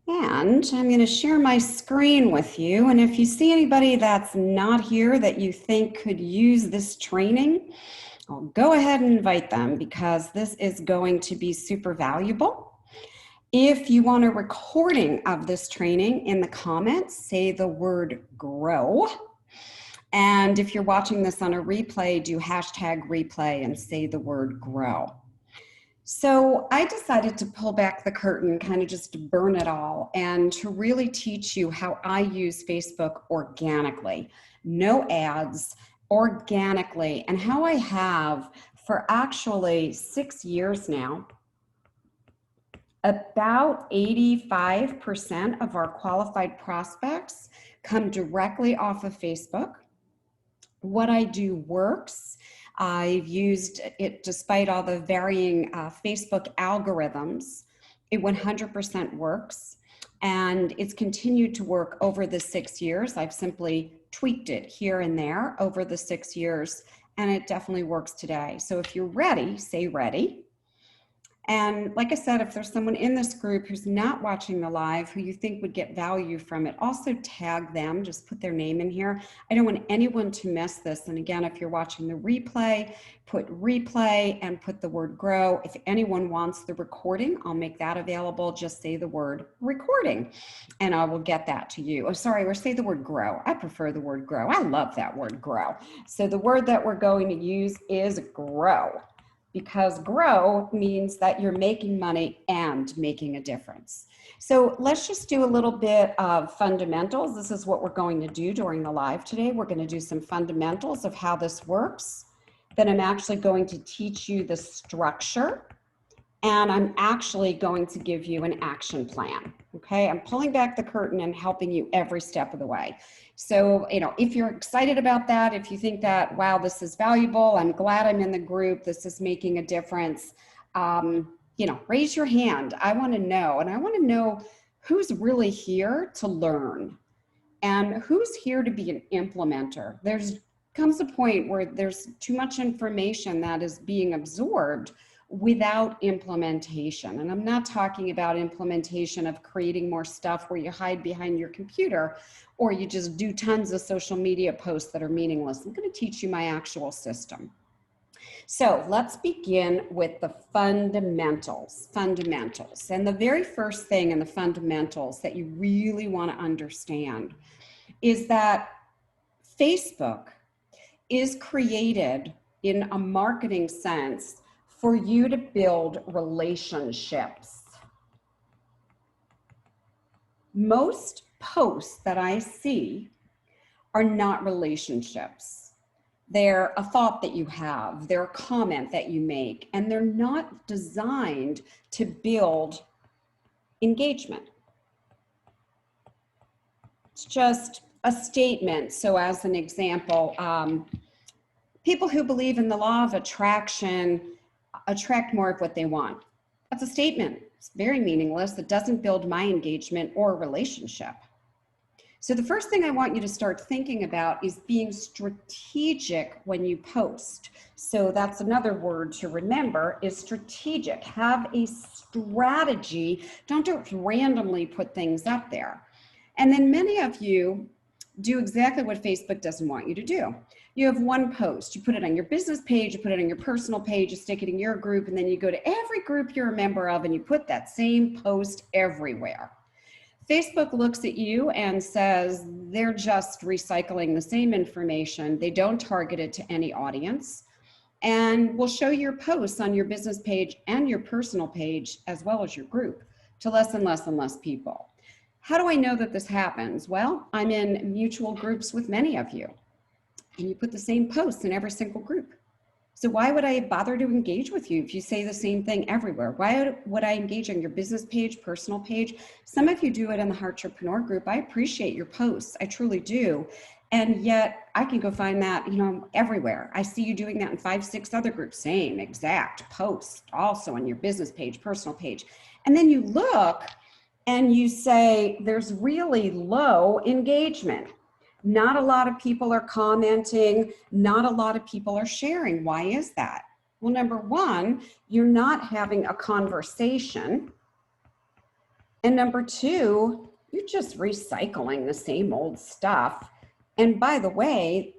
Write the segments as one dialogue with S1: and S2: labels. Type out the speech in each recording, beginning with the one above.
S1: And I'm going to share my screen with you. And if you see anybody that's not here that you think could use this training, I'll go ahead and invite them because this is going to be super valuable. If you want a recording of this training, in the comments, say the word grow. And if you're watching this on a replay, do hashtag replay and say the word grow. So I decided to pull back the curtain, kind of just to burn it all, and to really teach you how I use Facebook organically, no ads, organically, and how I have for actually 6 years now. About 85% of our qualified prospects come directly off of Facebook. What I do works. I've used it despite all the varying Facebook algorithms. It 100% works, and it's continued to work over the 6 years. I've simply tweaked it here and there over the 6 years, and it definitely works today. So if you're ready, say ready. And like I said, if there's someone in this group who's not watching the live who you think would get value from it, also tag them, just put their name in here. I don't want anyone to miss this. And again, if you're watching the replay, put replay and put the word grow. If anyone wants the recording, I'll make that available. Just say the word recording and I will get that to you. Oh, sorry, or say the word grow. I prefer the word grow. I love that word grow. So the word that we're going to use is grow, because grow means that you're making money and making a difference. So let's just do a little bit of fundamentals. This is what we're going to do during the live today. We're going to do some fundamentals of how this works. Then I'm actually going to teach you the structure, and I'm actually going to give you an action plan. Okay, I'm pulling back the curtain and helping you every step of the way. So, if you're excited about that, if you think that, wow, this is valuable, I'm glad I'm in the group, this is making a difference, raise your hand. I want to know, and I want to know who's really here to learn and who's here to be an implementer. Comes a point where there's too much information that is being absorbed without implementation. And I'm not talking about implementation of creating more stuff where you hide behind your computer or you just do tons of social media posts that are meaningless. I'm going to teach you my actual system. So let's begin with the fundamentals. And the very first thing in the fundamentals that you really want to understand is that Facebook is created in a marketing sense for you to build relationships. Most posts that I see are not relationships. They're a thought that you have, they're a comment that you make, and they're not designed to build engagement. It's just a statement. So as an example, people who believe in the law of attraction attract more of what they want. That's a statement. It's very meaningless. It doesn't build my engagement or relationship. So the first thing I want you to start thinking about is being strategic when you post. So that's another word to remember, is strategic. Have a strategy. Don't just randomly put things up there. And then many of you do exactly what Facebook doesn't want you to do. You have one post, you put it on your business page, you put it on your personal page, you stick it in your group, and then you go to every group you're a member of and you put that same post everywhere. Facebook looks at you and says they're just recycling the same information. They don't target it to any audience, and will show your posts on your business page and your personal page as well as your group to less and less and less people. How do I know that this happens? Well, I'm in mutual groups with many of you, and you put the same posts in every single group. So why would I bother to engage with you if you say the same thing everywhere? Why would I engage on your business page, personal page? Some of you do it in the Heartrepreneur group. I appreciate your posts. I truly do. And yet I can go find that, everywhere. I see you doing that in 5, 6 other groups, same exact post, also on your business page, personal page. And then you look and you say, there's really low engagement. Not a lot of people are commenting. Not a lot of people are sharing. Why is that? Well, number one, you're not having a conversation And number two, you're just recycling the same old stuff. And by the way,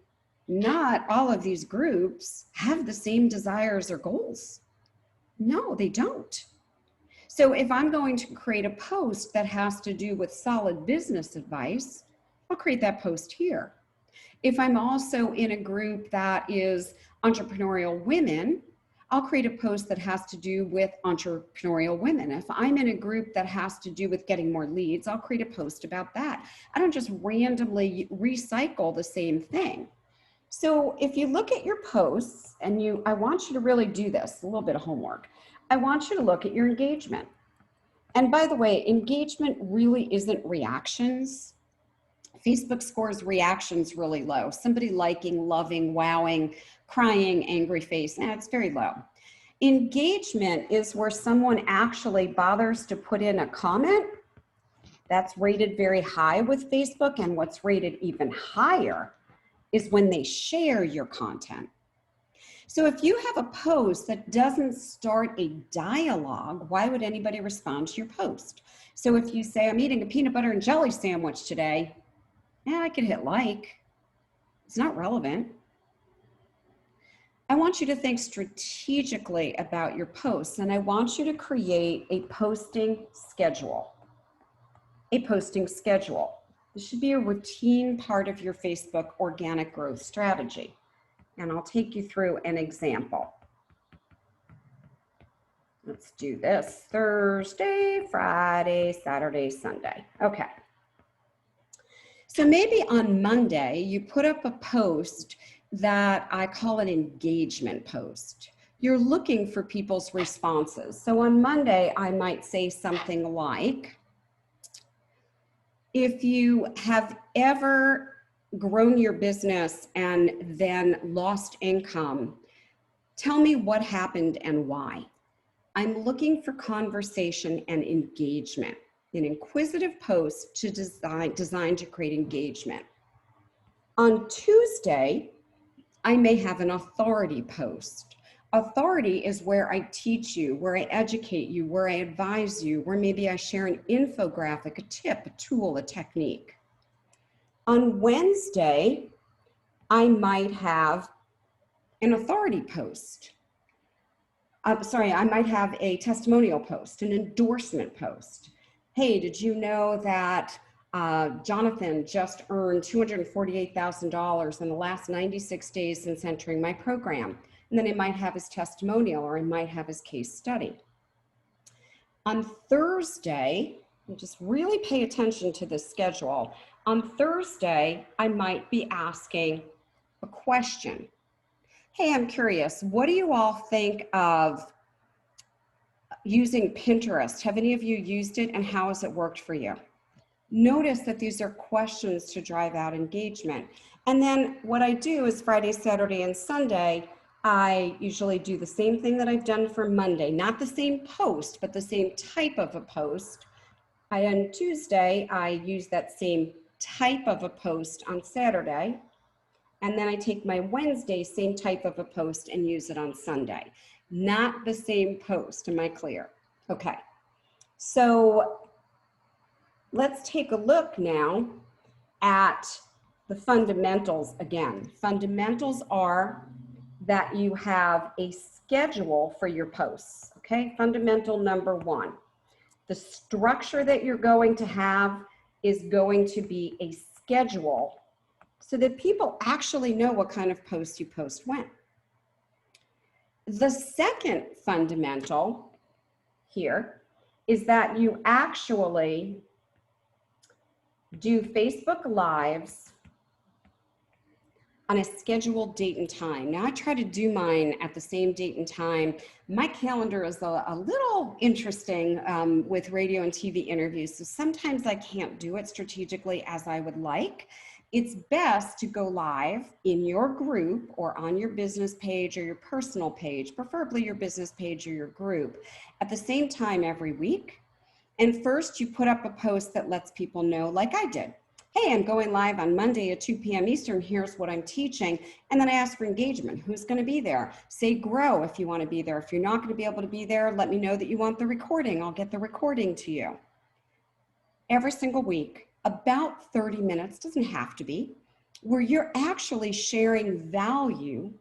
S1: not all of these groups have the same desires or goals. No, they don't. So if I'm going to create a post that has to do with solid business advice, I'll create that post here. If I'm also in a group that is entrepreneurial women, I'll create a post that has to do with entrepreneurial women. If I'm in a group that has to do with getting more leads, I'll create a post about that. I don't just randomly recycle the same thing. So if you look at your posts, and I want you to really do this, a little bit of homework. I want you to look at your engagement. And by the way, engagement really isn't reactions. Facebook scores reactions really low. Somebody liking, loving, wowing, crying, angry face, it's very low. Engagement is where someone actually bothers to put in a comment. That's rated very high with Facebook, and what's rated even higher is when they share your content. So if you have a post that doesn't start a dialogue, why would anybody respond to your post? So if you say, I'm eating a peanut butter and jelly sandwich today, I could hit like. It's not relevant. I want you to think strategically about your posts, and I want you to create a posting schedule. A posting schedule. This should be a routine part of your Facebook organic growth strategy. And I'll take you through an example. Let's do this Thursday, Friday, Saturday, Sunday. Okay. So maybe on Monday, you put up a post that I call an engagement post. You're looking for people's responses. So on Monday, I might say something like, if you have ever grown your business and then lost income, tell me what happened and why. I'm looking for conversation and engagement. An inquisitive post designed to create engagement. On Tuesday, I may have an authority post. Authority is where I teach you, where I educate you, where I advise you, where maybe I share an infographic, a tip, a tool, a technique. On Wednesday, I might have an authority post. I might have a testimonial post, an endorsement post. Hey, did you know that Jonathan just earned $248,000 in the last 96 days since entering my program? And then I might have his testimonial, or I might have his case study. On Thursday, and just really pay attention to this schedule. On Thursday, I might be asking a question. Hey, I'm curious, what do you all think of using Pinterest? Have any of you used it, and how has it worked for you? Notice that these are questions to drive out engagement. And then what I do is Friday, Saturday, and Sunday, I usually do the same thing that I've done for Monday, not the same post, but the same type of a post. On Tuesday, I use that same type of a post on Saturday. And then I take my Wednesday, same type of a post, and use it on Sunday. Not the same post, am I clear? Okay, so let's take a look now at the fundamentals again. Fundamentals are that you have a schedule for your posts, okay? Fundamental number one. The structure that you're going to have is going to be a schedule so that people actually know what kind of post you post when. The second fundamental here is that you actually do Facebook Lives on a scheduled date and time. Now I try to do mine at the same date and time. My calendar is a little interesting with radio and TV interviews, so sometimes I can't do it strategically as I would like. It's best to go live in your group or on your business page or your personal page, preferably your business page or your group, at the same time every week. And first you put up a post that lets people know, like I did. Hey, I'm going live on Monday at 2 p.m. Eastern. Here's what I'm teaching. And then I ask for engagement. Who's going to be there? Say grow if you want to be there. If you're not going to be able to be there, let me know that you want the recording. I'll get the recording to you. every single week, about 30 minutes, doesn't have to be, where you're actually sharing value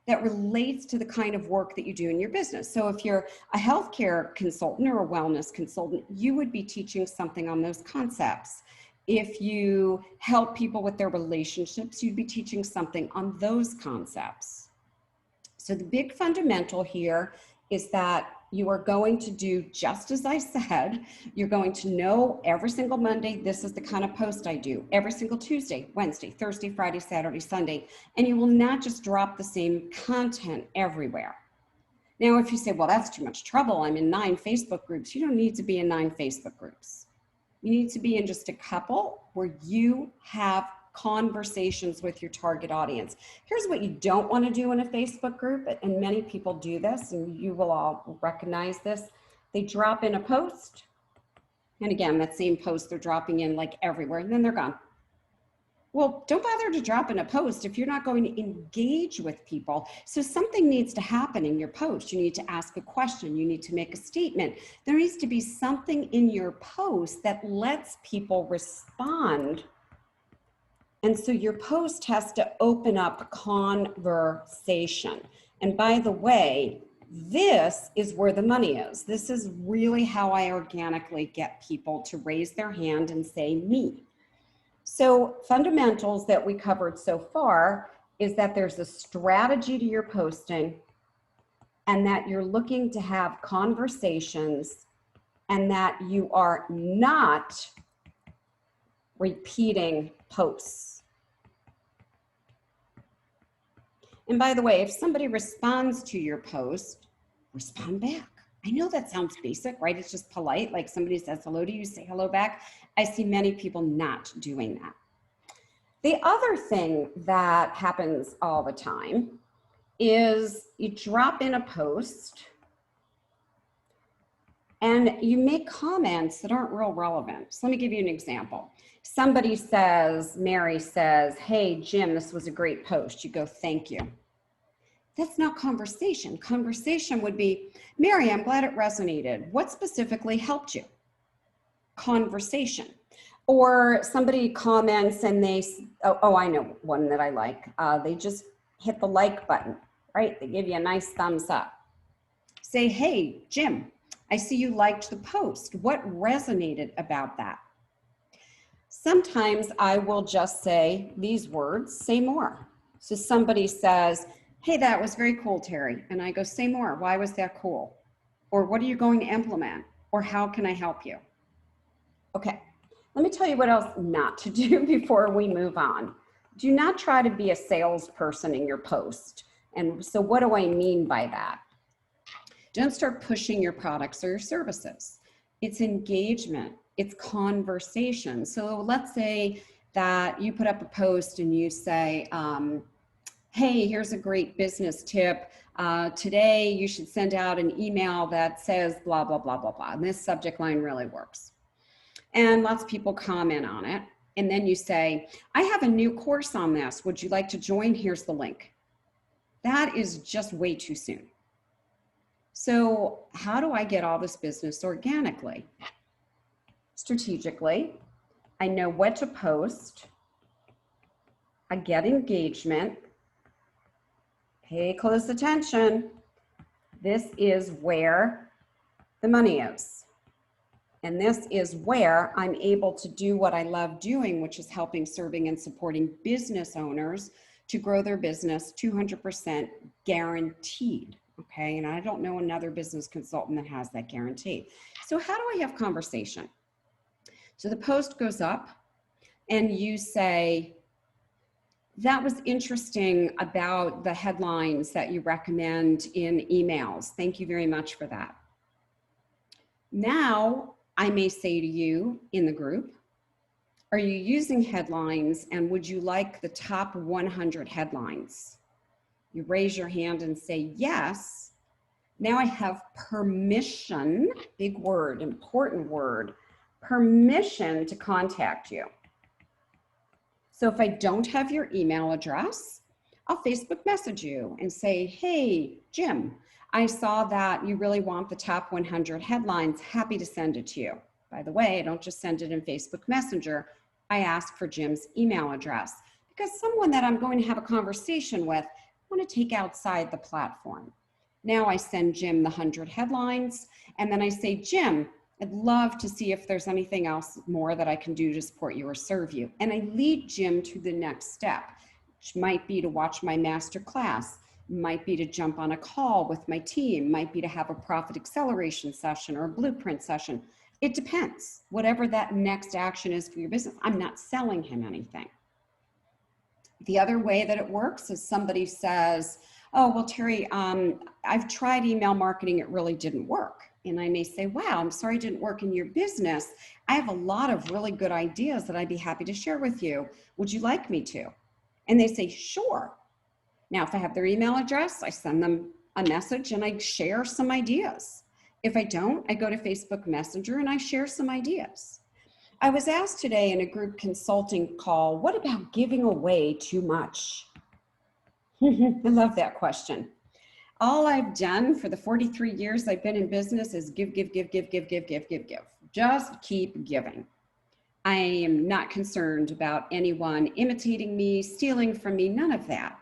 S1: that relates to the kind of work that you do in your business. So if you're a healthcare consultant or a wellness consultant, you would be teaching something on those concepts. If you help people with their relationships, you'd be teaching something on those concepts. So the big fundamental here is that you are going to do just as I said. You're going to know every single Monday, this is the kind of post I do. Every single Tuesday, Wednesday, Thursday, Friday, Saturday, Sunday. And you will not just drop the same content everywhere. Now, if you say, well, that's too much trouble, I'm in 9 Facebook groups. You don't need to be in 9 Facebook groups. You need to be in just a couple where you have conversations with your target audience. Here's what you don't want to do in a Facebook group, and many people do this, and you will all recognize this. They drop in a post, and again, that same post they're dropping in like everywhere, and then they're gone. Well, don't bother to drop in a post if you're not going to engage with people. So something needs to happen in your post. You need to ask a question. You need to make a statement. There needs to be something in your post that lets people respond. And so your post has to open up conversation. And by the way, this is where the money is. This is really how I organically get people to raise their hand and say me. So fundamentals that we covered so far is that there's a strategy to your posting, and that you're looking to have conversations, and that you are not repeating posts. And by the way, if somebody responds to your post, respond back. I know that sounds basic, right? It's just polite. Like somebody says hello to you, say hello back. I see many people not doing that. The other thing that happens all the time is you drop in a post and you make comments that aren't real relevant. So let me give you an example. Somebody says, Mary says, hey, Jim, this was a great post. You go, thank you. That's not conversation. Conversation would be, Mary, I'm glad it resonated. What specifically helped you? Conversation. Or somebody comments and they, oh, I know one that I like. They just hit the like button, right? They give you a nice thumbs up. Say, hey, Jim, I see you liked the post. What resonated about that? Sometimes I will just say these words, say more. So somebody says, hey, that was very cool, Terry. And I go, say more. Why was that cool? Or what are you going to implement? Or how can I help you? Okay, let me tell you what else not to do before we move on. Do not try to be a salesperson in your post. And so what do I mean by that? Don't start pushing your products or your services. It's engagement, it's conversation. So let's say that you put up a post and you say, hey, here's a great business tip. Today you should send out an email that says blah, blah, blah, blah, blah. And this subject line really works. And lots of people comment on it. And then you say, I have a new course on this. Would you like to join? Here's the link. That is just way too soon. So how do I get all this business organically? Strategically, I know what to post. I get engagement. Pay close attention. This is where the money is. And this is where I'm able to do what I love doing, which is helping, serving, and supporting business owners to grow their business 200% guaranteed. Okay, and I don't know another business consultant that has that guarantee. So how do I have conversation? So the post goes up and you say, that was interesting about the headlines that you recommend in emails. Thank you very much for that. Now, I may say to you in the group, are you using headlines, and would you like the top 100 headlines? You raise your hand and say yes. Now I have permission, big word, important word, permission to contact you. So if I don't have your email address, I'll Facebook message you and say, hey, Jim, I saw that you really want the top 100 headlines. Happy to send it to you. By the way, I don't just send it in Facebook Messenger. I ask for Jim's email address because someone that I'm going to have a conversation with, I want to take outside the platform. Now I send Jim the 100 headlines, and then I say, Jim, I'd love to see if there's anything else more that I can do to support you or serve you. And I lead Jim to the next step, which might be to watch my master class, might be to jump on a call with my team, might be to have a profit acceleration session or a blueprint session. It depends, whatever that next action is for your business. I'm not selling him anything. The other way that it works is somebody says, oh, well, Terry, I've tried email marketing. It really didn't work. And I may say, wow, I'm sorry it didn't work in your business. I have a lot of really good ideas that I'd be happy to share with you. Would you like me to? And they say, sure. Now, if I have their email address, I send them a message and I share some ideas. If I don't, I go to Facebook Messenger and I share some ideas. I was asked today in a group consulting call, what about giving away too much? I love that question. All I've done for the 43 years I've been in business is give. Just keep giving. I am not concerned about anyone imitating me, stealing from me, none of that.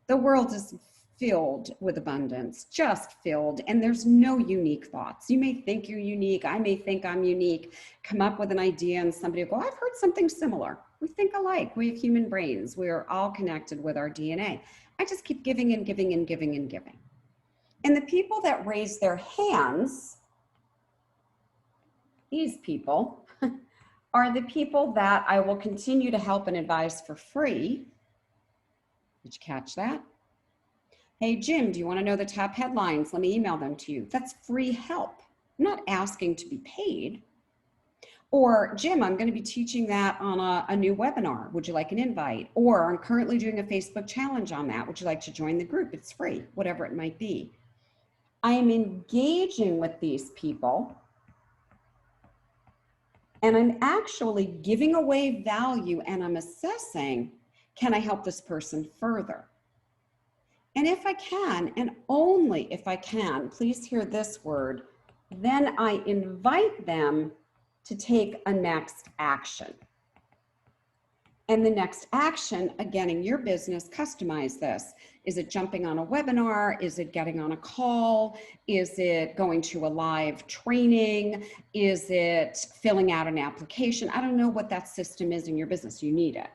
S1: The world is filled with abundance, just filled, and there's no unique thoughts. You may think you're unique. I may think I'm unique. Come up with an idea and somebody will go, I've heard something similar. We think alike. We have human brains. We are all connected with our DNA. I just keep giving and giving and giving and giving. And the people that raise their hands, these people, are the people that I will continue to help and advise for free. Did you catch that? Hey, Jim, do you want to know the top headlines? Let me email them to you. That's free help. I'm not asking to be paid. Or, Jim, I'm going to be teaching that on a new webinar. Would you like an invite? Or I'm currently doing a Facebook challenge on that. Would you like to join the group? It's free, whatever it might be. I am engaging with these people, and I'm actually giving away value, and I'm assessing, can I help this person further? And if I can, and only if I can, please hear this word, then I invite them to take a next action. And the next action, again, in your business, customize this. Is it jumping on a webinar? Is it getting on a call? Is it going to a live training? Is it filling out an application? I don't know what that system is in your business. You need it.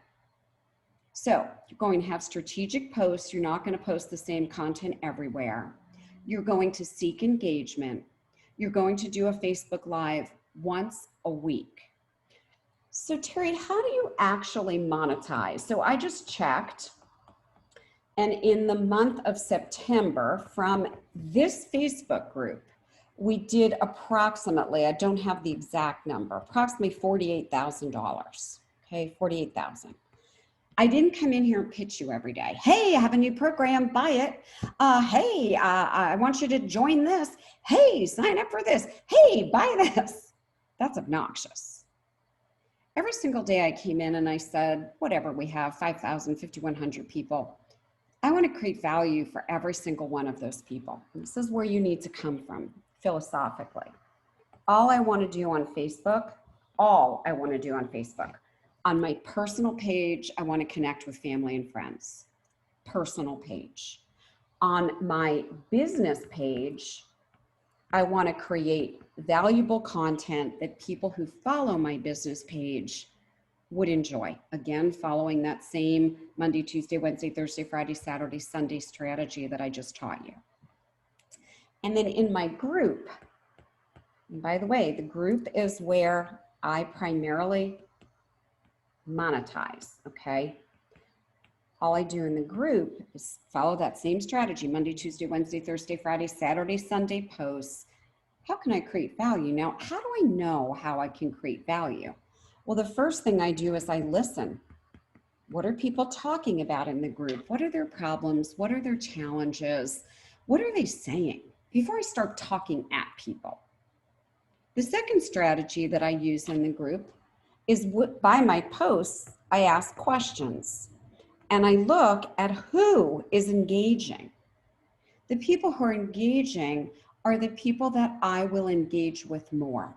S1: So you're going to have strategic posts. You're not going to post the same content everywhere. You're going to seek engagement. You're going to do a Facebook Live once a week. So Terry, how do you actually monetize? So I just checked, and in the month of September from this Facebook group, we did approximately, I don't have the exact number, approximately $48,000, okay, $48,000. I didn't come in here and pitch you every day. Hey, I have a new program, buy it. Hey, I want you to join this. Hey, sign up for this. Hey, buy this. That's obnoxious. Every single day I came in and I said, whatever we have, 5,000, 5,100 people. I want to create value for every single one of those people. And this is where you need to come from philosophically. All I want to do on Facebook, on my personal page, I want to connect with family and friends. Personal page. On my business page, I want to create valuable content that people who follow my business page would enjoy. Again, following that same Monday, Tuesday, Wednesday, Thursday, Friday, Saturday, Sunday strategy that I just taught you. And then in my group, and by the way, the group is where I primarily monetize, okay? All I do in the group is follow that same strategy, Monday, Tuesday, Wednesday, Thursday, Friday, Saturday, Sunday posts. How can I create value? Now, how do I know how I can create value? Well, the first thing I do is I listen. What are people talking about in the group? What are their problems? What are their challenges? What are they saying before I start talking at people? The second strategy that I use in the group is by my posts, I ask questions and I look at who is engaging. The people who are engaging are the people that I will engage with more.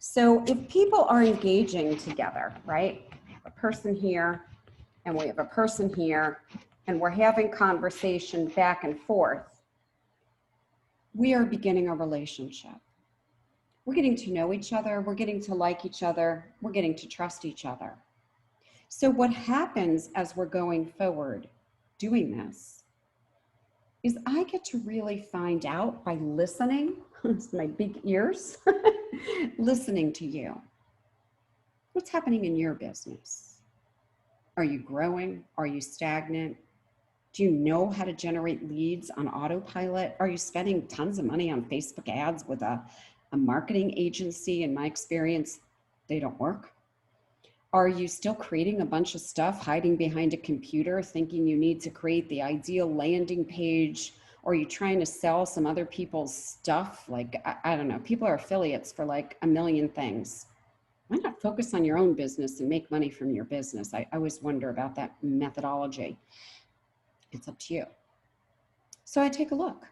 S1: So if people are engaging together, right? A person here and we have a person here and we're having conversation back and forth, we are beginning a relationship. We're getting to know each other. We're getting to like each other. We're getting to trust each other. So what happens as we're going forward doing this is I get to really find out by listening, it's my big ears, listening to you. What's happening in your business? Are you growing? Are you stagnant? Do you know how to generate leads on autopilot? Are you spending tons of money on Facebook ads with a marketing agency? In my experience, they don't work. Are you still creating a bunch of stuff, hiding behind a computer, thinking you need to create the ideal landing page? Or are you trying to sell some other people's stuff? Like, I don't know, people are affiliates for like a million things. Why not focus on your own business and make money from your business? I always wonder about that methodology. It's up to you. So I take a look.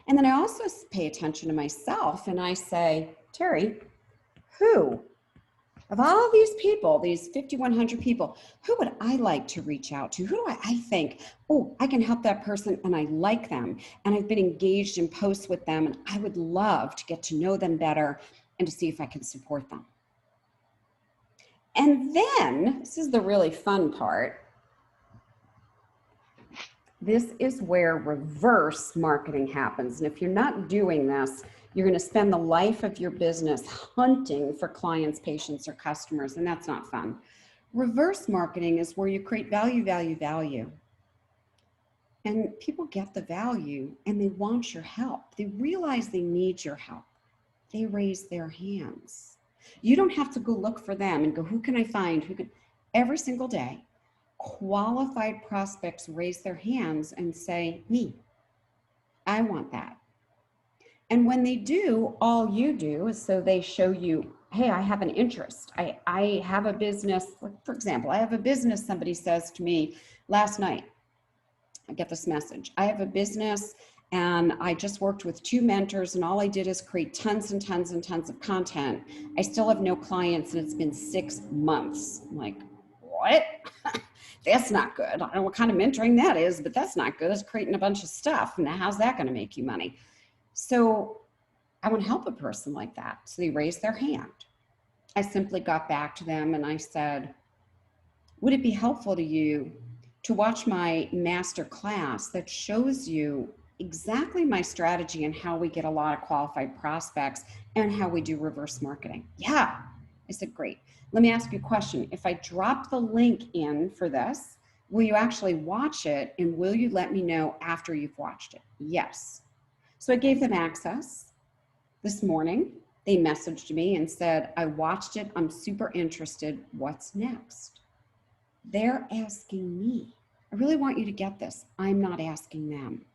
S1: And then I also pay attention to myself and I say, Terry, who of all these people, these 5,100 people, who would I like to reach out to? Who do I think, oh, I can help that person and I like them and I've been engaged in posts with them and I would love to get to know them better and to see if I can support them. And then, this is the really fun part, this is where reverse marketing happens. And if you're not doing this, you're going to spend the life of your business hunting for clients, patients, or customers, and that's not fun. Reverse marketing is where you create value, value, value. And people get the value and they want your help. They realize they need your help. They raise their hands. You don't have to go look for them and go, who can I find? Who can? Every single day, qualified prospects raise their hands and say, me, I want that. And when they do, all you do is so they show you, hey, I have an interest. I have a business. For example, I have a business. Somebody says to me last night, I get this message. I have a business and I just worked with 2 mentors and all I did is create tons and tons and tons of content. I still have no clients and it's been 6 months. I'm like, what? That's not good. I don't know what kind of mentoring that is, but that's not good. It's creating a bunch of stuff. Now, how's that going to make you money? So I want to help a person like that. So they raised their hand. I simply got back to them and I said, would it be helpful to you to watch my master class that shows you exactly my strategy and how we get a lot of qualified prospects and how we do reverse marketing? Yeah. I said, great. Let me ask you a question. If I drop the link in for this, will you actually watch it and will you let me know after you've watched it? Yes. So I gave them access. This morning, they messaged me and said, I watched it. I'm super interested. What's next? They're asking me. I really want you to get this. I'm not asking them.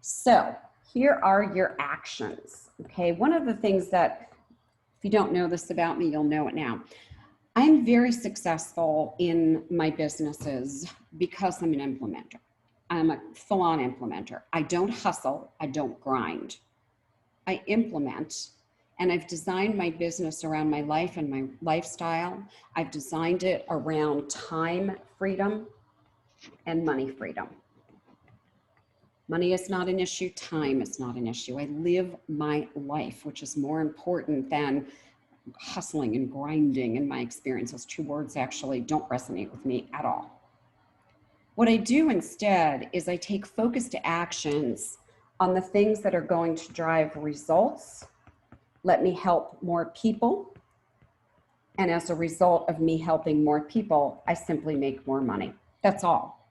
S1: So here are your actions. Okay. One of the things that, if you don't know this about me, you'll know it now. I'm very successful in my businesses because I'm an implementer. I'm a full-on implementer. I don't hustle. I don't grind. I implement, and I've designed my business around my life and my lifestyle. I've designed it around time freedom and money freedom. Money is not an issue. Time is not an issue. I live my life, which is more important than hustling and grinding in my experience. Those 2 words actually don't resonate with me at all. What I do instead is I take focused actions on the things that are going to drive results, let me help more people, and as a result of me helping more people, I simply make more money. That's all.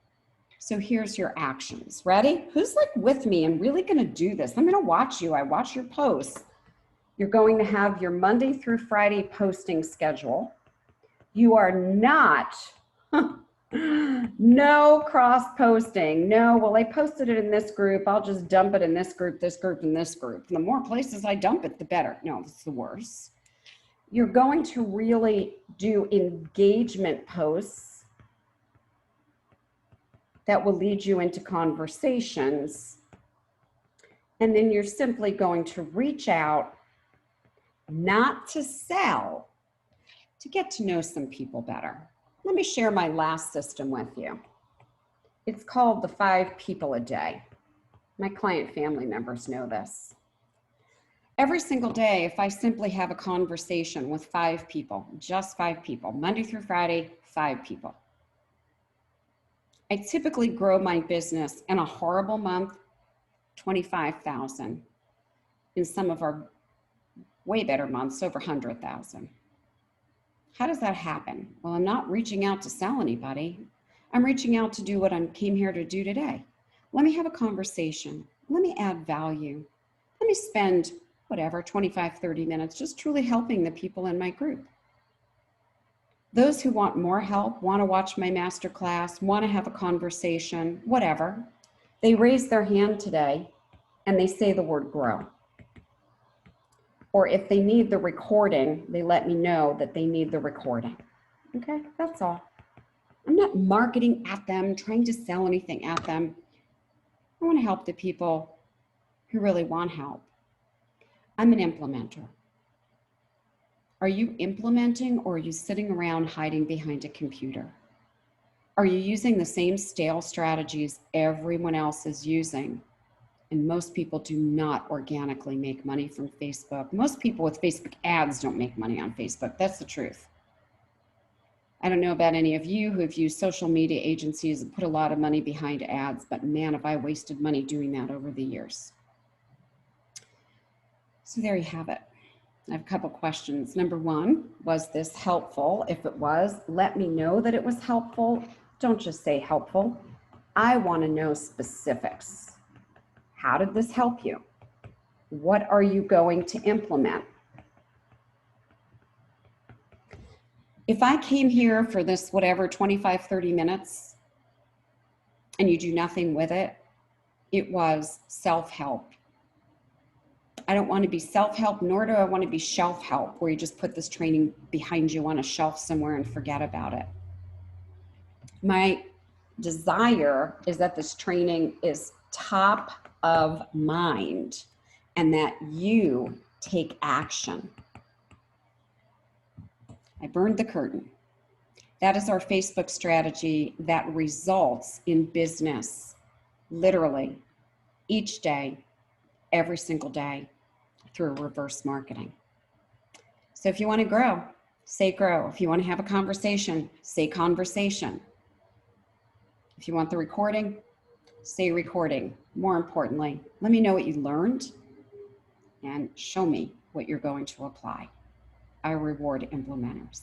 S1: So here's your actions. Ready? Who's like with me and really going to do this? I'm going to watch you. I watch your posts. You're going to have your Monday through Friday posting schedule. You are not, no cross posting. No, well, I posted it in this group. I'll just dump it in this group, and this group. And the more places I dump it, the better. No, it's the worst. You're going to really do engagement posts that will lead you into conversations. And then you're simply going to reach out, not to sell, to get to know some people better. Let me share my last system with you. It's called the 5 people a day. My client family members know this. Every single day, if I simply have a conversation with 5 people, just 5 people, Monday through Friday, 5 people, I typically grow my business in a horrible month, 25,000. In some of our way better months, over 100,000. How does that happen? Well, I'm not reaching out to sell anybody. I'm reaching out to do what I came here to do today. Let me have a conversation. Let me add value. Let me spend whatever, 25, 30 minutes just truly helping the people in my group. Those who want more help, want to watch my masterclass, want to have a conversation, whatever, they raise their hand today and they say the word grow. Or if they need the recording, they let me know that they need the recording. Okay, that's all. I'm not marketing at them, trying to sell anything at them. I want to help the people who really want help. I'm an implementer. Are you implementing, or are you sitting around hiding behind a computer? Are you using the same stale strategies everyone else is using? And most people do not organically make money from Facebook. Most people with Facebook ads don't make money on Facebook. That's the truth. I don't know about any of you who have used social media agencies and put a lot of money behind ads, but man, have I wasted money doing that over the years. So there you have it. I have a couple questions. Number 1, was this helpful? If it was, let me know that it was helpful. Don't just say helpful. I want to know specifics. How did this help you? What are you going to implement? If I came here for this, whatever, 25, 30 minutes, and you do nothing with it, it was self-help. I don't want to be self-help, nor do I want to be shelf help, where you just put this training behind you on a shelf somewhere and forget about it. My desire is that this training is top of mind and that you take action. I burned the curtain. That is our Facebook strategy that results in business, literally, each day, every single day, through reverse marketing. So if you want to grow, say grow. If you want to have a conversation, say conversation. If you want the recording, say recording. More importantly, let me know what you learned and show me what you're going to apply. I reward implementers.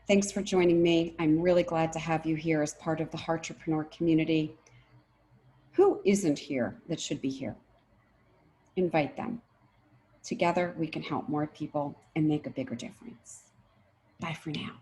S1: Thanks for joining me. I'm really glad to have you here as part of the Heartrepreneur community. Who isn't here that should be here? Invite them. Together, we can help more people and make a bigger difference. Bye for now.